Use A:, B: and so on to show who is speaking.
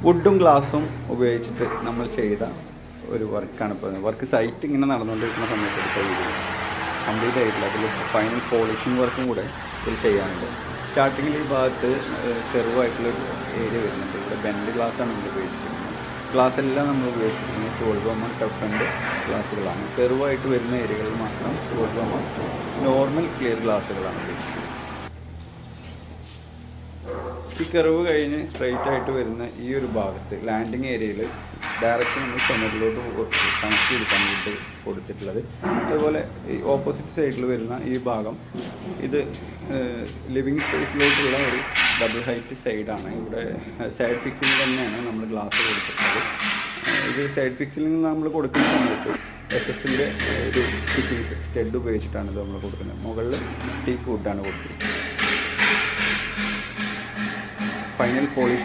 A: വുഡും ഗ്ലാസും ഉപയോഗിച്ചിട്ട് നമ്മൾ ചെയ്ത ഒരു വർക്കാണ് ഇപ്പോൾ. വർക്ക് സൈറ്റ് ഇങ്ങനെ നടന്നുകൊണ്ടിരിക്കുന്ന സമയത്ത് എടുത്ത വീഡിയോ കംപ്ലീറ്റ് ആയിട്ടില്ല. അതിൽ ഫൈനൽ പോളിഷിംഗ് വർക്കും കൂടെ ഇതിൽ ചെയ്യാനുണ്ട്. സ്റ്റാർട്ടിങ്ങിൽ ഈ ഭാഗത്ത് കെർവായിട്ടുള്ളൊരു ഏരിയ വരുന്നുണ്ട്. ഇവിടെ ബെൻഡ് ഗ്ലാസ്സാണ് നമ്മൾ ഉപയോഗിച്ചിരിക്കുന്നത്. ഗ്ലാസ് എല്ലാം നമ്മൾ ഉപയോഗിച്ചിരിക്കുന്നത് ടോൾബോമ ടഫ് ആൻഡ് ഗ്ലാസ്സുകളാണ്. കെർവായിട്ട് വരുന്ന ഏരിയകളിൽ മാത്രം ടോൾബോമ നോർമൽ ക്ലിയർ ഗ്ലാസ്സുകളാണ് ഉപയോഗിച്ചിരിക്കുന്നത്. ഈ കർവ് കഴിഞ്ഞ് സ്ട്രൈറ്റ് ആയിട്ട് വരുന്ന ഈ ഒരു ഭാഗത്ത് ലാൻഡിങ് ഏരിയയിൽ ഡയറക്റ്റ് നമ്മൾ ചുമരിലോട്ട് കണക്ട് ചെയ്തിട്ടാണ് ഇത് കൊടുത്തിട്ടുള്ളത്. അതുപോലെ ഈ ഓപ്പോസിറ്റ് സൈഡിൽ വരുന്ന ഈ ഭാഗം ഇത് ലിവിങ് സ്പേസിലോട്ടുള്ള ഒരു ഡബിൾ ഹൈറ്റ് സൈഡാണ്. ഇവിടെ സൈഡ് ഫിക്സിൽ തന്നെയാണ് നമ്മൾ ഗ്ലാസ് കൊടുത്തിട്ടുള്ളത്. ഇത് സൈഡ് ഫിക്സിൽ നിന്ന് നമ്മൾ കൊടുക്കുന്ന സമയത്ത് SS-ൻ്റെ ഒരു ഫിറ്റിങ്സ് സ്റ്റഡ് ഉപയോഗിച്ചിട്ടാണ് ഇത് നമ്മൾ കൊടുക്കുന്നത്. മുകളിൽ ടീക്ക് വുഡാണ് കൊടുത്തിരിക്കുന്നത്. Final polish